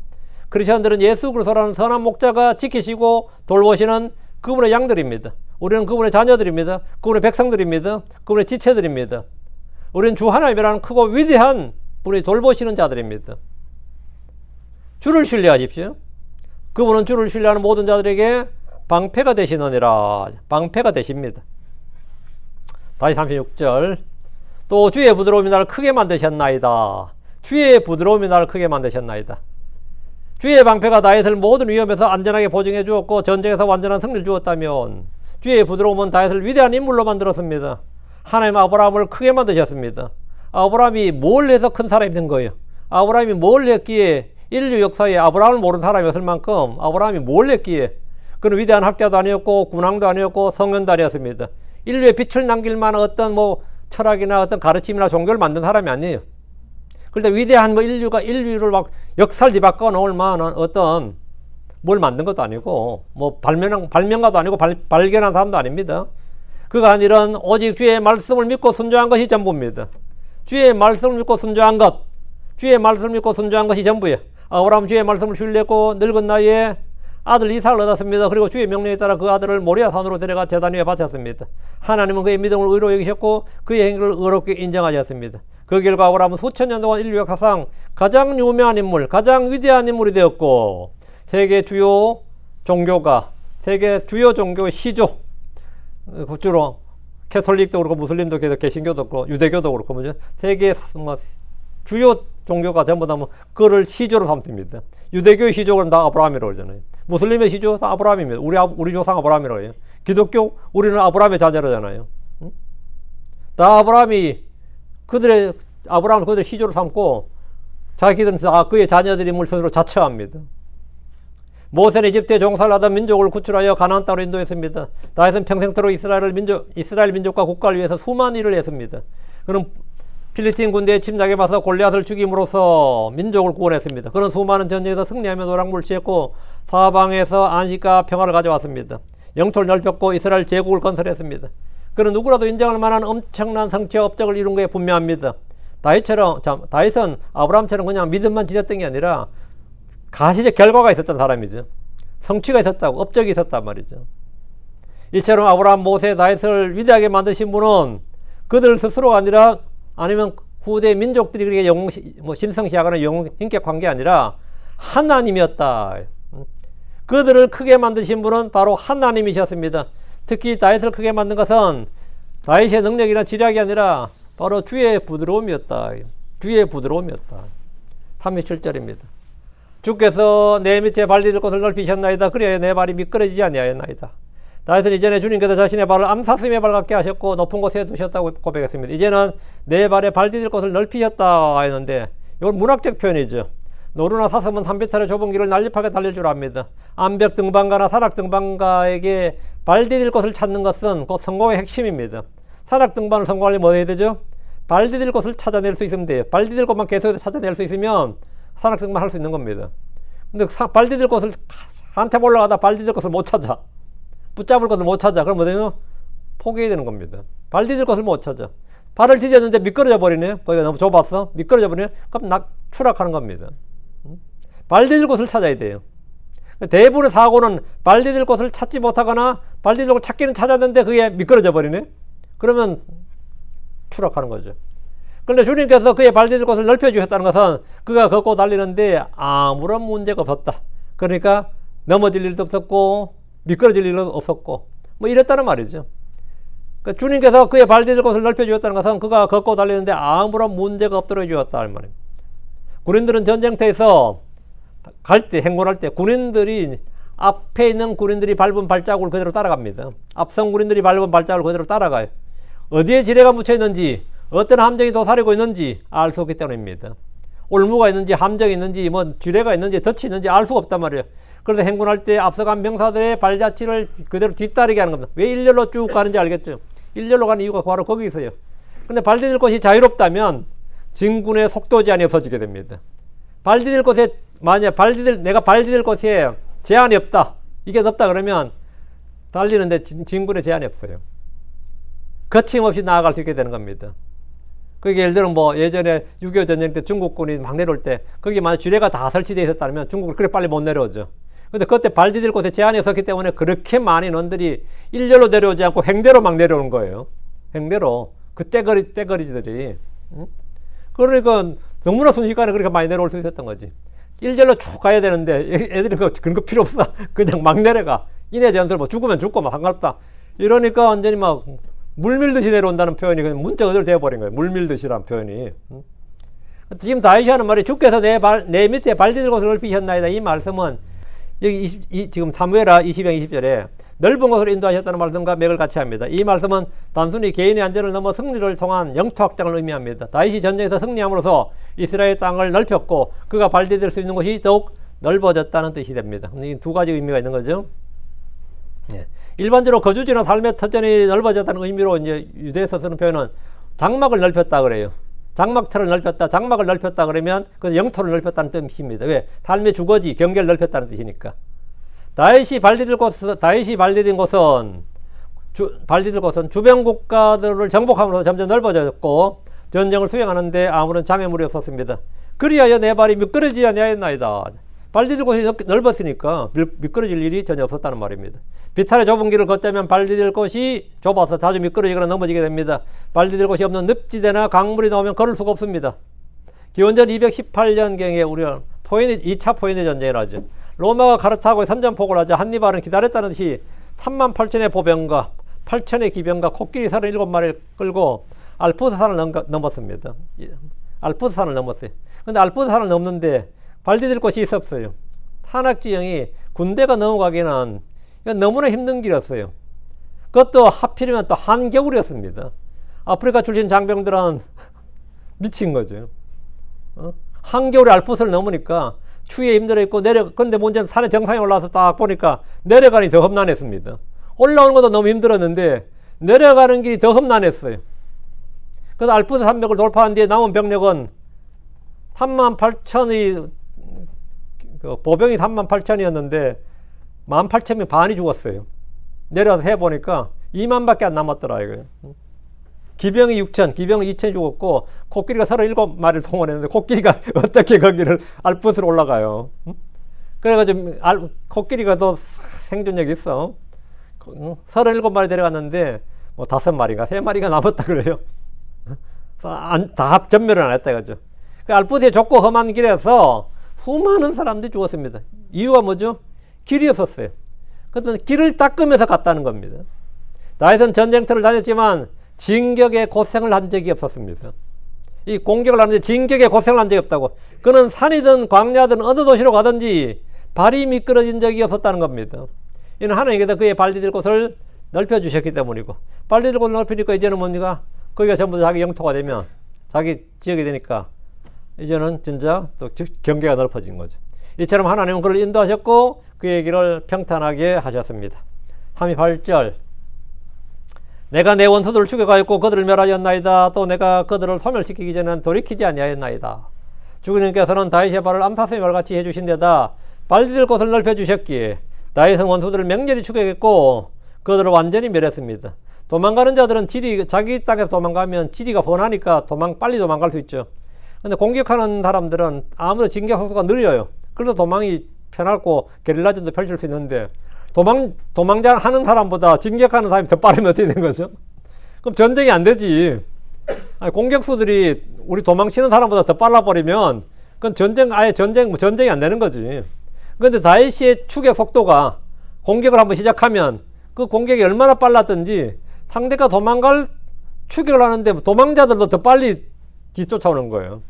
크리스천들은 예수 그리스도라는 선한 목자가 지키시고 돌보시는 그분의 양들입니다. 우리는 그분의 자녀들입니다. 그분의 백성들입니다. 그분의 지체들입니다. 우리는 주 하나님이라는 크고 위대한 분이 돌보시는 자들입니다. 주를 신뢰하십시오. 그분은 주를 신뢰하는 모든 자들에게 방패가 되시느니라. 방패가 되십니다. 다시 36절. 또 주의 부드러움이 나를 크게 만드셨나이다. 주의 부드러움이 나를 크게 만드셨나이다. 주의 방패가 다윗을 모든 위험에서 안전하게 보증해 주었고 전쟁에서 완전한 승리를 주었다면 주의 부드러움은 다윗을 위대한 인물로 만들었습니다. 하나님 아브라함을 크게 만드셨습니다. 아브라함이 뭘 해서 큰 사람이 된 거예요? 아브라함이 뭘 했기에 인류 역사에 아브라함을 모르는 사람이 없을 만큼 아브라함이 뭘 했기에 그는 위대한 학자도 아니었고 군왕도 아니었고 성현도 아니었습니다. 인류에 빛을 남길 만한 어떤 철학이나 어떤 가르침이나 종교를 만든 사람이 아니에요. 그런데 위대한 인류를 막 역사를 뒤바꿔 놓을 만한 어떤 뭘 만든 것도 아니고 발명가도 아니고 발견한 사람도 아닙니다. 그가 아니란 오직 주의 말씀을 믿고 순종한 것이 전부입니다. 주의 말씀을 믿고 순종한 것, 주의 말씀을 믿고 순종한 것이 전부예요. 아브라함 주의 말씀을 신뢰했고 늙은 나이에 아들 이삭을 얻었습니다. 그리고 주의 명령에 따라 그 아들을 모리아 산으로 데려가 제단 위에 바쳤습니다. 하나님은 그의 믿음을 의로 여기셨고 그의 행위를 의롭게 인정하셨습니다. 그 결과 아브라함은 수천 년 동안 인류 역사상 가장 유명한 인물, 가장 위대한 인물이 되었고 세계 주요 종교의 시조, 주로 캐톨릭도 그렇고 무슬림도 그렇고 개신교도 그렇고 유대교도 그렇고 세계 주요 종교가 전부 다 그를 시조로 삼습니다. 유대교의 시조는 다 아브라함이라고 그러잖아요. 무슬림의 시조 다 아브라함입니다. 우리 조상 아브라함이라고 해요. 기독교 우리는 아브라함의 자녀라잖아요. 다 아브라함을 그들의 시조로 삼고 자기들은 그의 자녀들임을 스스로 자처합니다. 모세는 이집트에 종살을 하던 민족을 구출하여 가나안 땅으로 인도했습니다. 다윗은 평생토록 이스라엘 민족과 국가를 위해서 수많은 일을 했습니다. 그는 필리스틴 군대에 침략해 봐서 골리앗을 죽임으로써 민족을 구원했습니다. 그는 수많은 전쟁에서 승리하며 노랑물을 취했고 사방에서 안식과 평화를 가져왔습니다. 영토를 넓혔고 이스라엘 제국을 건설했습니다. 그는 누구라도 인정할 만한 엄청난 성취와 업적을 이룬 것에 분명합니다. 다윗은 아브라함처럼 그냥 믿음만 지녔던 게 아니라 가시적 결과가 있었던 사람이죠. 성취가 있었다고, 업적이 있었단 말이죠. 이처럼 아브라함, 모세, 다윗을 위대하게 만드신 분은 그들 스스로가 아니라 아니면 후대 민족들이 그렇게 신성시하거나 영인격한 게 아니라 하나님이었다. 그들을 크게 만드신 분은 바로 하나님이셨습니다. 특히 다윗을 크게 만든 것은 다윗의 능력이나 지략이 아니라 바로 주의 부드러움이었다. 주의 부드러움이었다. 37절입니다. 주께서 내 밑에 발디딜 곳을 넓히셨나이다. 그래야 내 발이 미끄러지지 아니하였나이다. 다윗은 이전에 주님께서 자신의 발을 암사슴의 발 같게 하셨고 높은 곳에 두셨다고 고백했습니다. 이제는 내 발에 발 디딜 곳을 넓히셨다 했는데 이건 문학적 표현이죠. 노루나 사슴은 산비탈의 좁은 길을 날렵하게 달릴 줄 압니다. 암벽 등반가나 산악 등반가에게 발 디딜 곳을 찾는 것은 곧 성공의 핵심입니다. 산악 등반을 성공하려면 뭐 해야 되죠? 발 디딜 곳을 찾아낼 수 있으면 돼요. 발 디딜 곳만 계속해서 찾아낼 수 있으면 산악 등반 할 수 있는 겁니다. 근데 발 디딜 곳을 한참 올라가다 발 디딜 곳을 못 찾아. 붙잡을 것을 못 찾아. 그럼 뭐되냐? 포기해야 되는 겁니다. 발 디딜 것을 못 찾아. 발을 디뎠는데 미끄러져 버리네. 거기가 너무 좁았어. 미끄러져 버리네. 그럼 추락하는 겁니다. 발 디딜 곳을 찾아야 돼요. 대부분의 사고는 발 디딜 곳을 찾지 못하거나 발 디딜 곳을 찾기는 찾았는데 그게 미끄러져 버리네. 그러면 추락하는 거죠. 그런데 주님께서 그의 발 디딜 곳을 넓혀주셨다는 것은 그가 걷고 달리는데 아무런 문제가 없었다. 그러니까 넘어질 일도 없었고 미끄러질 일은 없었고 뭐 이랬다는 말이죠. 그러니까 주님께서 그의 발 디딜 곳을 넓혀주었다는 것은 그가 걷고 달리는데 아무런 문제가 없도록 해주었다는 말입니다. 군인들은 전쟁터에서 갈 때, 행군할 때 군인들이 앞에 있는 군인들이 밟은 발자국을 그대로 따라갑니다. 앞선 군인들이 밟은 발자국을 그대로 따라가요. 어디에 지뢰가 묻혀 있는지, 어떤 함정이 도사리고 있는지 알 수 없기 때문입니다. 올무가 있는지, 함정이 있는지, 뭐 지뢰가 있는지, 덫이 있는지 알 수가 없단 말이에요. 그래서 행군할 때 앞서간 병사들의 발자취를 그대로 뒤따르게 하는 겁니다. 왜 일렬로 쭉 가는지 알겠죠? 일렬로 가는 이유가 바로 거기 있어요. 근데 발 디딜 곳이 자유롭다면 진군의 속도 제한이 없어지게 됩니다. 발 디딜 곳에 만약 내가 발 디딜 곳에 제한이 없다. 이게 없다 그러면 달리는데 진군의 제한이 없어요. 거침없이 나아갈 수 있게 되는 겁니다. 그게 예를 들어 뭐 예전에 6.25 전쟁 때 중국군이 막 내려올 때 거기 만약 지뢰가 다 설치되어 있었다면 중국은 그렇게 빨리 못 내려오죠. 근데 그때 발 디딜 곳에 제한이 없었기 때문에 그렇게 많은 인원들이 일렬로 내려오지 않고 횡대로 막 내려오는 거예요. 횡대로. 그 떼거리들이. 그러니까 너무나 순식간에 그렇게 많이 내려올 수 있었던 거지. 일절로 쭉 가야 되는데 애들이 그런 거 필요 없어. 그냥 막 내려가. 인해 전술 뭐 죽으면 죽고 막 상관없다. 이러니까 완전히 막 물밀듯이 내려온다는 표현이 그냥 문자 그대로 되어버린 거예요. 물밀듯이란 표현이. 지금 다윗이 하는 말이 주께서 내 밑에 발 디딜 곳을 넓히셨나이다. 이 말씀은 여기 지금 사무엘하 20장 20절에 넓은 곳으로 인도하셨다는 말씀과 맥을 같이 합니다. 이 말씀은 단순히 개인의 안전을 넘어 승리를 통한 영토 확장을 의미합니다. 다윗이 전쟁에서 승리함으로써 이스라엘 땅을 넓혔고 그가 발 디딜 수 있는 곳이 더욱 넓어졌다는 뜻이 됩니다. 이 두 가지 의미가 있는 거죠. 예. 일반적으로 거주지나 삶의 터전이 넓어졌다는 의미로 이제 유대에서 쓰는 표현은 장막을 넓혔다 그래요. 장막터를 넓혔다, 장막을 넓혔다 그러면 그 영토를 넓혔다는 뜻입니다. 왜? 삶의 주거지, 경계를 넓혔다는 뜻이니까. 다윗이 발 디딜 곳은 주변 국가들을 정복함으로써 점점 넓어졌고 전쟁을 수행하는데 아무런 장애물이 없었습니다. 그리하여 내 발이 미끄러지지 아니하였나이다. 발 디딜 곳이 넓었으니까 미끄러질 일이 전혀 없었다는 말입니다. 비탈의 좁은 길을 걷자면 발 디딜 곳이 좁아서 자주 미끄러지거나 넘어지게 됩니다. 발 디딜 곳이 없는 늪지대나 강물이 나오면 걸을 수가 없습니다. 기원전 218년경에 우리가 2차 포에니 전쟁을 하죠. 로마가 가르타고에 선전포고를 하자 한니발은 기다렸다는 듯이 38,000의 보병과 8,000의 기병과 코끼리 37마리를 끌고 알프스산을 넘었습니다. 알프스산을 넘었어요. 근데 알프스산을 넘는데 발 디딜 곳이 있었어요. 산악지형이 군대가 넘어가기는 너무나 힘든 길이었어요. 그것도 하필이면 또 한겨울이었습니다. 아프리카 출신 장병들은 미친 거죠. 한겨울에 알프스를 넘으니까 추위에 힘들어했고 그런데 문제는 산의 정상에 올라와서 딱 보니까 내려가니 더 험난했습니다. 올라오는 것도 너무 힘들었는데 내려가는 길이 더 험난했어요. 그래서 알프스 산맥을 돌파한 뒤에 남은 병력은 38,000의 보병이 38,000이었는데 18,000명 반이 죽었어요. 내려와서 해보니까 2만밖에 안 남았더라 이거예요. 기병이 6,000, 기병이 2,000이 죽었고 코끼리가 37마리를 동원했는데 코끼리가 어떻게 거기를 알프스로 올라가요? 그래가지고 코끼리가 더 생존력이 있어. 37마리 데려갔는데 뭐 5마리가 3마리가 남았다 그래요. 다 전멸을 안 했다 이거죠. 그 알프스의 좁고 험한 길에서 수많은 사람들이 죽었습니다. 이유가 뭐죠? 길이 없었어요. 그래서 길을 닦으면서 갔다는 겁니다. 다윗은 전쟁터를 다녔지만 진격의 고생을 한 적이 없었습니다. 이 공격을 하는데 진격의 고생을 한 적이 없다고. 그는 산이든 광야든 어느 도시로 가든지 발이 미끄러진 적이 없었다는 겁니다. 이는 하나님께서 그의 발디딜 곳을 넓혀주셨기 때문이고, 발디딜 곳을 넓히니까 이제는 뭡니까? 거기가 전부 자기 영토가 되면, 자기 지역이 되니까 이제는 진짜 또 경계가 넓어진 거죠. 이처럼 하나님은 그를 인도하셨고 그의 길을 평탄하게 하셨습니다. 38절, 내가 내 원수들을 죽여가였고 그들을 멸하였나이다. 또 내가 그들을 소멸시키기 전에는 돌이키지 아니하였나이다. 주님께서는 다윗의 발을 암사슴의 발같이 해주신 데다 발디딜 곳을 넓혀주셨기에 다윗은 원수들을 맹렬히 죽여겠고 그들을 완전히 멸했습니다. 도망가는 자들은 자기 땅에서 도망가면 지리가 뻔하니까 빨리 도망갈 수 있죠. 근데 공격하는 사람들은 아무래도 진격 속도가 느려요. 그래서 도망이 편하고 게릴라전도 펼칠 수 있는데, 도망하는 사람보다 진격하는 사람이 더 빠르면 어떻게 되는 거죠? 그럼 전쟁이 안 되지. 아니, 공격수들이 우리 도망치는 사람보다 더 빨라버리면 그건 전쟁이 안 되는 거지. 그런데 다윗의 추격 속도가 공격을 한번 시작하면 그 공격이 얼마나 빨랐든지 상대가 추격을 하는데 도망자들도 더 빨리 뒤쫓아오는 거예요.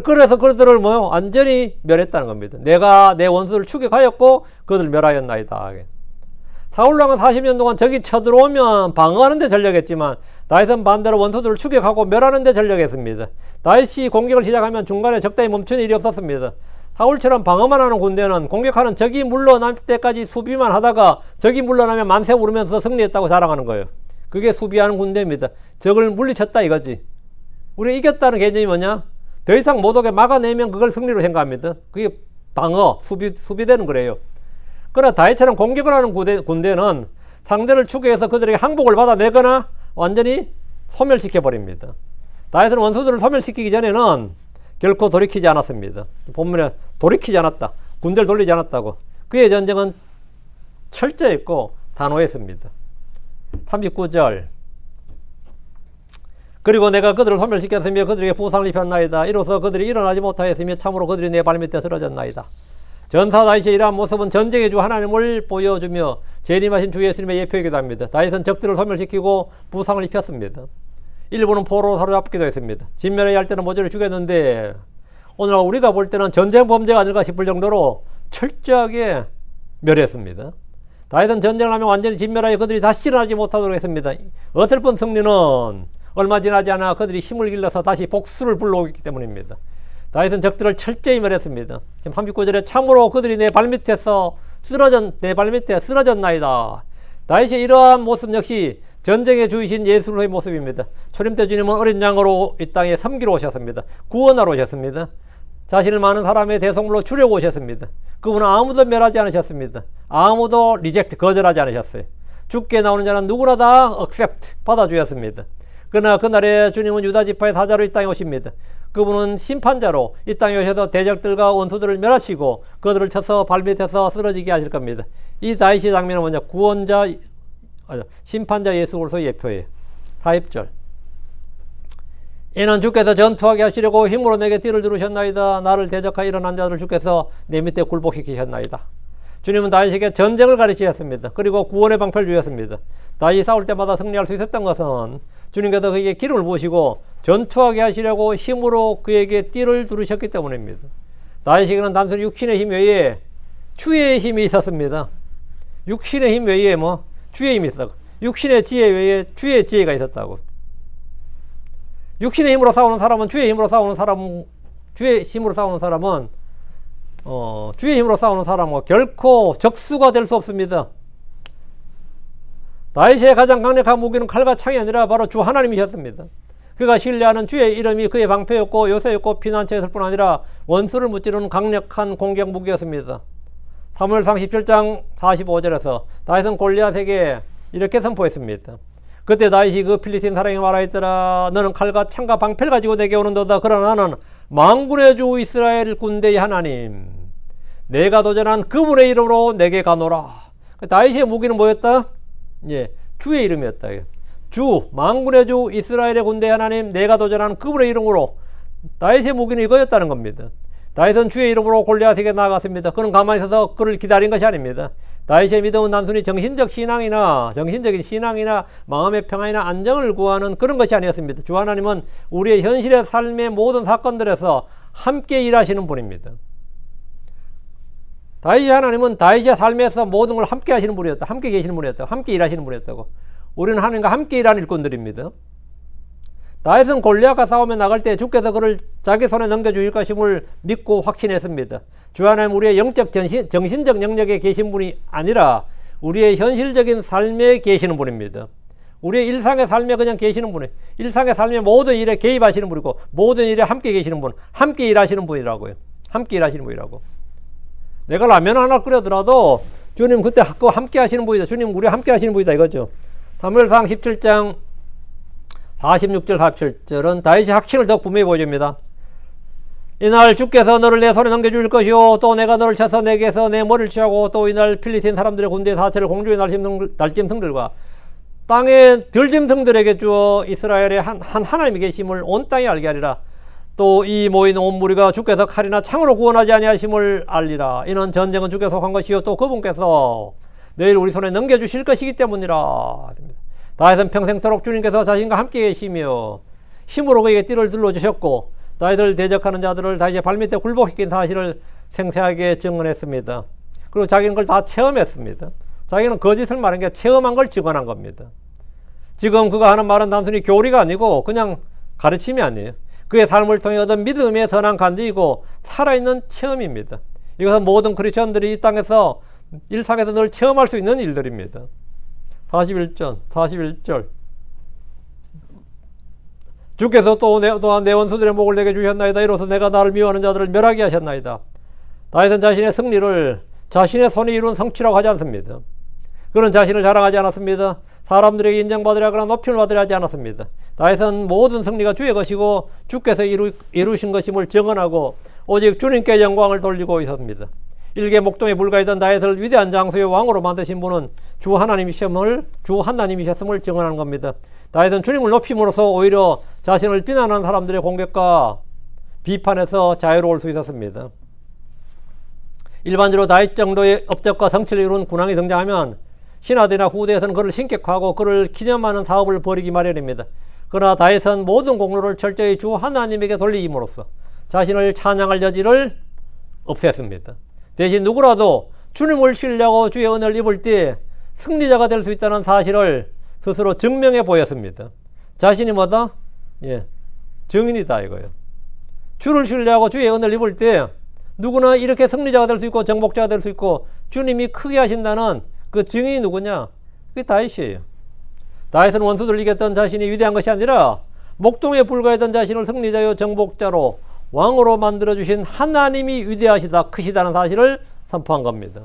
그래서 그들을 완전히 멸했다는 겁니다. 내가 내 원수를 추격하였고 그들을 멸하였나이다. 사울왕은 40년 동안 적이 쳐들어오면 방어하는 데 전력했지만 다윗은 반대로 원수들을 추격하고 멸하는 데 전력했습니다. 다윗이 공격을 시작하면 중간에 적당히 멈추는 일이 없었습니다. 사울처럼 방어만 하는 군대는 공격하는 적이 물러날 때까지 수비만 하다가 적이 물러나면 만세 부르면서 승리했다고 자랑하는 거예요. 그게 수비하는 군대입니다. 적을 물리쳤다 이거지. 우리가 이겼다는 개념이 뭐냐? 더 이상 못 오게 막아내면 그걸 승리로 생각합니다. 그게 방어, 수비되는 거래요. 그러나 다윗처럼 공격을 하는 군대는 상대를 추격해서 그들에게 항복을 받아내거나 완전히 소멸시켜버립니다. 다윗은 원수들을 소멸시키기 전에는 결코 돌이키지 않았습니다. 본문에 돌이키지 않았다. 군대를 돌리지 않았다고. 그의 전쟁은 철저했고 단호했습니다. 39절, 그리고 내가 그들을 소멸시켰으며 그들에게 부상을 입혔나이다. 이로써 그들이 일어나지 못하였으며 참으로 그들이 내 발밑에 쓰러졌나이다. 전사 다윗의 이러한 모습은 전쟁의 주 하나님을 보여주며 재림하신 주 예수님의 예표이기도 합니다. 다윗은 적들을 소멸시키고 부상을 입혔습니다. 일부는 포로로 사로잡기도 했습니다. 진멸해야 할 때는 모조리 죽였는데 오늘날 우리가 볼 때는 전쟁 범죄가 아닐까 싶을 정도로 철저하게 멸했습니다. 다윗은 전쟁을 하면 완전히 진멸하여 그들이 다시 일어나지 못하도록 했습니다. 어설픈 승리는 얼마 지나지 않아 그들이 힘을 길러서 다시 복수를 불러오기 때문입니다. 다윗은 적들을 철저히 멸했습니다. 지금 39절에 참으로 그들이 내 발밑에 쓰러졌나이다. 다윗의 이러한 모습 역시 전쟁의 주이신 예수의 모습입니다. 초림 때 주님은 어린 양으로 이 땅에 섬기러 오셨습니다. 구원하러 오셨습니다. 자신을 많은 사람의 대속물로 주려고 오셨습니다. 그분은 아무도 멸하지 않으셨습니다. 아무도 거절하지 않으셨어요. 죽게 나오는 자는 누구나 다 accept, 받아주셨습니다. 그러나 그날에 주님은 유다 지파의 사자로 이 땅에 오십니다. 그분은 심판자로 이 땅에 오셔서 대적들과 원수들을 멸하시고 그들을 쳐서 발밑에서 쓰러지게 하실 겁니다. 이 다윗의 장면은 뭐냐? 심판자 예수 그리스도의 예표예요. 40절, 이는 주께서 전투하게 하시려고 힘으로 내게 띠를 두르셨나이다. 나를 대적하여 일어난 자들을 주께서 내 밑에 굴복시키셨나이다. 주님은 다윗에게 전쟁을 가르치셨습니다. 그리고 구원의 방패를 주셨습니다. 다윗이 싸울 때마다 승리할 수 있었던 것은 주님께서 그에게 기름을 부으시고 전투하게 하시려고 힘으로 그에게 띠를 두르셨기 때문입니다. 다윗에게는 단순히 육신의 힘 외에 주의 힘이 있었습니다. 육신의 힘 외에 주의 힘이 있었다고. 육신의 지혜 외에 주의 지혜가 있었다고. 육신의 힘으로 싸우는 사람은 주의 힘으로 싸우는 사람과 결코 적수가 될 수 없습니다. 다윗의 가장 강력한 무기는 칼과 창이 아니라 바로 주 하나님이셨습니다. 그가 신뢰하는 주의 이름이 그의 방패였고 요새였고 피난처였을 뿐 아니라 원수를 무찌르는 강력한 공격 무기였습니다. 사무엘상 17장 45절에서 다윗은 골리앗에게 이렇게 선포했습니다. 그때 다윗이 그 필리스틴 사람에게 말하였더라. 너는 칼과 창과 방패를 가지고 내게 오는도다. 그러나 나는 만군의 주 이스라엘 군대의 하나님, 내가 도전한 그분의 이름으로 내게 가노라. 다윗의 무기는 뭐였다? 주의 이름이었다. 만군의 주 이스라엘의 군대의 하나님, 내가 도전한 그분의 이름으로. 다윗의 무기는 이거였다는 겁니다. 다윗은 주의 이름으로 골리앗에게 나아갔습니다. 그는 가만히 있어서 그를 기다린 것이 아닙니다. 다윗의 믿음은 단순히 정신적인 신앙이나 마음의 평안이나 안정을 구하는 그런 것이 아니었습니다. 주 하나님은 우리의 현실의 삶의 모든 사건들에서 함께 일하시는 분입니다. 다윗이 하나님은 다윗의 삶에서 모든 걸 함께 하시는 분이었다. 함께 계시는 분이었다. 함께 일하시는 분이었다고. 우리는 하나님과 함께 일하는 일꾼들입니다. 다윗은 골리앗과 싸움에 나갈 때 주께서 그를 자기 손에 넘겨주실 것임을 믿고 확신했습니다. 주 하나님 우리의 영적 정신적 영역에 계신 분이 아니라 우리의 현실적인 삶에 계시는 분입니다. 우리의 일상의 삶에 그냥 계시는 분이에요. 일상의 삶의 모든 일에 개입하시는 분이고 모든 일에 함께 계시는 분, 함께 일하시는 분이라고요. 함께 일하시는 분이라고. 내가 라면 하나 끓여더라도 주님 그때 함께 하시는 분이다. 주님 우리 함께 하시는 분이다 이거죠. 사무엘상 17장 46절 47절은 다윗이 확신을 더 분명히 보여줍니다. 이날 주께서 너를 내 손에 넘겨줄 것이요 또 내가 너를 쳐서 내게서 내 머리를 취하고 또 이날 필리스틴 사람들의 군대 사체를 공중의 날짐승들과 땅의 들짐승들에게 주어 이스라엘의 한 하나님이 계심을 온 땅에 알게 하리라. 또 이 모인 온 무리가 주께서 칼이나 창으로 구원하지 아니하심을 알리라. 이는 전쟁은 주께서 속한 것이요 또 그분께서 내일 우리 손에 넘겨주실 것이기 때문이라. 다윗은 평생토록 주님께서 자신과 함께 계시며 힘으로 그에게 띠를 둘러주셨고 다윗을 대적하는 자들을 다윗의 발밑에 굴복시킨 사실을 생생하게 증언했습니다. 그리고 자기는 그걸 다 체험했습니다. 자기는 거짓을 말한 게 체험한 걸 증언한 겁니다. 지금 그가 하는 말은 단순히 교리가 아니고 그냥 가르침이 아니에요. 그의 삶을 통해 얻은 믿음의 선한 간증이고 살아있는 체험입니다. 이것은 모든 크리스천들이 이 땅에서 일상에서 늘 체험할 수 있는 일들입니다. 41절 주께서 또한 내 원수들의 목을 내게 주셨나이다. 이로써 내가 나를 미워하는 자들을 멸하게 하셨나이다. 다윗은 자신의 승리를 자신의 손이 이룬 성취라고 하지 않습니다. 그는 자신을 자랑하지 않았습니다. 사람들에게 인정받으려거나 높임을 받으려 하지 않았습니다. 다윗은 모든 승리가 주의 것이고 주께서 이루신 것임을 증언하고 오직 주님께 영광을 돌리고 있었습니다. 일개 목동에 불과했던 다윗을 위대한 장수의 왕으로 만드신 분은 주 하나님이셨음을 증언하는 겁니다. 다윗은 주님을 높임으로써 오히려 자신을 비난하는 사람들의 공격과 비판에서 자유로울 수 있었습니다. 일반적으로 다윗 정도의 업적과 성취를 이룬 군왕이 등장하면 신하들이나 후대에서는 그를 신격화하고 그를 기념하는 사업을 벌이기 마련입니다. 그러나 다윗은 모든 공로를 철저히 주 하나님에게 돌리임으로써 자신을 찬양할 여지를 없앴습니다. 대신 누구라도 주님을 신뢰하고 주의 은혜를 입을 때 승리자가 될 수 있다는 사실을 스스로 증명해 보였습니다. 자신이 뭐다? 증인이다 이거예요. 주를 신뢰하고 주의 은혜를 입을 때 누구나 이렇게 승리자가 될 수 있고 정복자가 될 수 있고 주님이 크게 하신다는 그 증인이 누구냐? 그게 다윗이에요. 다윗은 원수들을 이겼던 자신이 위대한 것이 아니라 목동에 불과했던 자신을 승리자요 정복자로 왕으로 만들어주신 하나님이 위대하시다 크시다는 사실을 선포한 겁니다.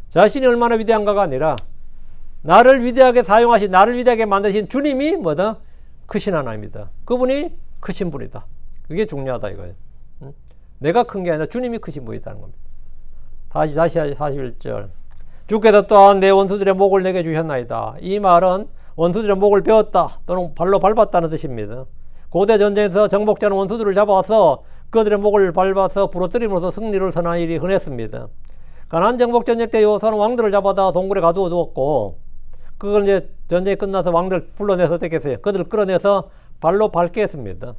자신이 얼마나 위대한가가 아니라 나를 위대하게 사용하신 나를 위대하게 만드신 주님이 뭐다? 크신 하나님이다. 그분이 크신 분이다. 그게 중요하다 이거예요. 내가 큰 게 아니라 주님이 크신 분이다는 겁니다. 다시 41절 주께서 또한 내 원수들의 목을 내게 주셨나이다. 이 말은 원수들의 목을 베었다 또는 발로 밟았다는 뜻입니다. 고대 전쟁에서 정복자는 원수들을 잡아와서 그들의 목을 밟아서 부러뜨림으로써 승리를 선한 일이 흔했습니다. 가나안 정복 전쟁 때 여호수아는 왕들을 잡아다 동굴에 가두어 두었고 그걸 이제 전쟁이 끝나서 왕들 불러내서 어떻게 했어요? 그들을 끌어내서 발로 밟게 했습니다.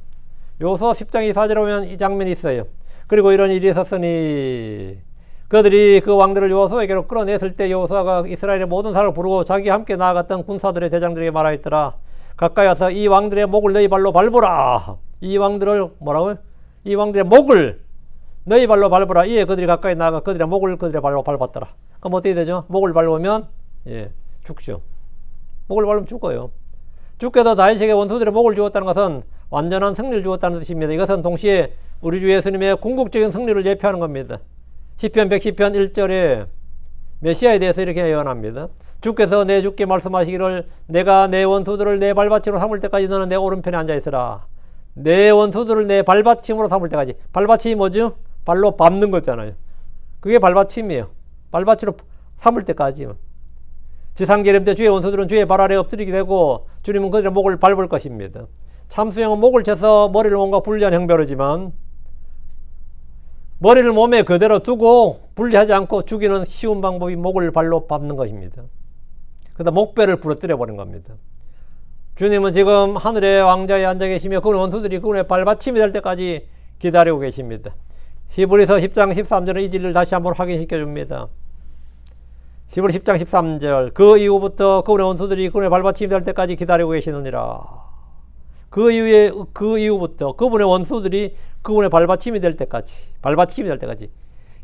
여호수아 10장 24절에 보면 이 장면이 있어요. 그리고 이런 일이 있었으니 그들이 그 왕들을 여호수아에게로 끌어냈을 때 여호수아가 이스라엘의 모든 사람을 부르고 자기와 함께 나아갔던 군사들의 대장들에게 말하였더라. 가까이 와서 이 왕들의 목을 너희 발로 밟으라. 이 왕들을 뭐라고요? 이 왕들의 목을 너희 발로 밟으라. 이에 그들이 가까이 나아가 그들의 목을 그들의 발로 밟았더라. 그럼 어떻게 되죠? 목을 밟으면 죽죠. 목을 밟으면 죽어요. 주께서 다윗에게 원수들의 목을 주었다는 것은 완전한 승리를 주었다는 뜻입니다. 이것은 동시에 우리 주 예수님의 궁극적인 승리를 예표하는 겁니다. 시편 110편 1절에 메시아에 대해서 이렇게 예언합니다. 주께서 내 주께 말씀하시기를 내가 내 원수들을 내 발받침으로 삼을 때까지 너는 내 오른편에 앉아있으라. 내 원수들을 내 발받침으로 삼을 때까지. 발받침이 뭐죠? 발로 밟는 거잖아요. 그게 발받침이에요. 발받침으로 삼을 때까지. 지상계름 때 주의 원수들은 주의 발 아래 엎드리게 되고 주님은 그들의 목을 밟을 것입니다. 참수형은 목을 쳐서 머리를 뭔가 분리한 형별이지만 머리를 몸에 그대로 두고 분리하지 않고 죽이는 쉬운 방법이 목을 발로 밟는 것입니다. 그러다 목배를 부러뜨려 버린 겁니다. 주님은 지금 하늘의 왕자에 앉아 계시며 그 원수들이 그분의 발받침이 될 때까지 기다리고 계십니다. 히브리서 10장 13절은 이 진리를 다시 한번 확인시켜 줍니다. 히브리 10장 13절 그 이후부터 그분의 원수들이 그분의 발받침이 될 때까지 기다리고 계시느니라. 그 이후부터 그분의 원수들이 그분의 발받침이 될 때까지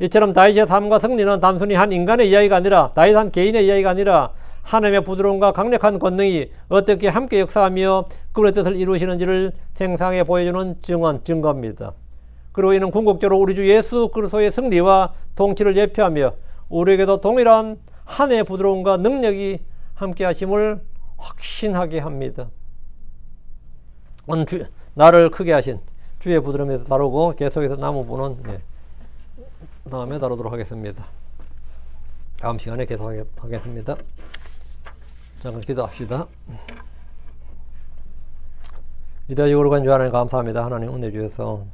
이처럼 다윗의 삶과 승리는 단순히 한 인간의 이야기가 아니라 다윗 한 개인의 이야기가 아니라 하나님의 부드러움과 강력한 권능이 어떻게 함께 역사하며 그분의 뜻을 이루시는지를 생생하게 보여주는 증거입니다. 그리고 이는 궁극적으로 우리 주 예수 그리스도의 승리와 통치를 예표하며 우리에게도 동일한 하나님의 부드러움과 능력이 함께 하심을 확신하게 합니다. 오늘 나를 크게 하신 주의 부드러움에서 다루고 계속해서 남은 부분은 다음에 다루도록 하겠습니다. 다음 시간에 계속하겠습니다. 잠깐 기도합시다. 이대적으로 간 주 하나님 감사합니다. 하나님 은혜 주셔서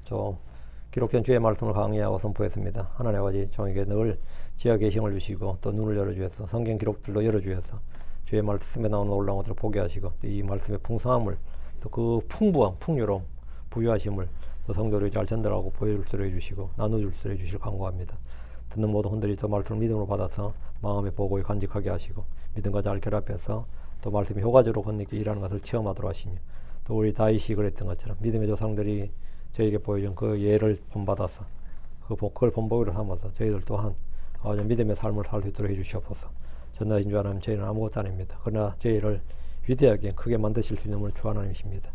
기록된 주의 말씀을 강의하고 선포했습니다. 하나님 아버지 종에게 늘 지하 계시를 주시고 또 눈을 열어주셔서 성경 기록들도 열어주셔서 주의 말씀에 나오는 놀라운 것들을 보게 하시고 또 이 말씀의 풍성함을 또 그 풍부함, 풍요로움, 부유하심을 또 성도들이 잘 전달하고 보여줄 수 해주시고 나눠줄 수 해주실 간구합니다. 듣는 모든 혼들이 또 말씀을 믿음으로 받아서 마음의 보고에 간직하게 하시고 믿음과 잘 결합해서 또 말씀이 효과적으로 건너게 일하는 것을 체험하도록 하시며 또 우리 다윗이 그랬던 것처럼 믿음의 조상들이 저에게 보여준 그 예를 본받아서 그걸 본보기로 삼아서 저희들 또한 믿음의 삶을 살 수 있도록 해주시옵소서. 전능하신 주 하나님 저희는 아무것도 아닙니다. 그러나 저희를 위대하게 크게 만드실 수 있는 분은 주 하나님이십니다.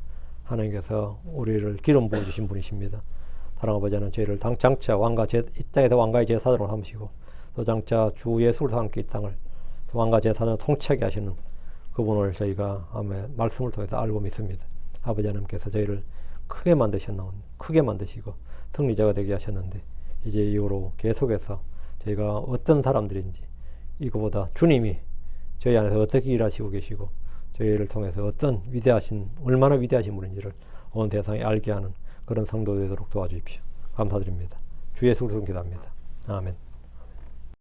하나님께서 우리를 기름 부어주신 분이십니다. 사랑하는 아버지 하나님 저희를 장차 이 땅에서 왕가의 제사장으로 삼으시고 또 장차 주 예수를 함께 이 땅을 왕가 제사장으로 통치하게 하시는 그분을 저희가 말씀을 통해서 알고 믿습니다. 아버지 하나님께서 저희를 크게 만드시고 승리자가 되게 하셨는데 이제 이후로 계속해서 저희가 어떤 사람들인지 이거보다 주님이 저희 안에서 어떻게 일하시고 계시고 저희를 통해서 얼마나 위대하신 분인지를 온 세상에 알게 하는 그런 성도 되도록 도와주십시오. 감사드립니다. 주 예수 그리스도로 기도합니다. 아멘.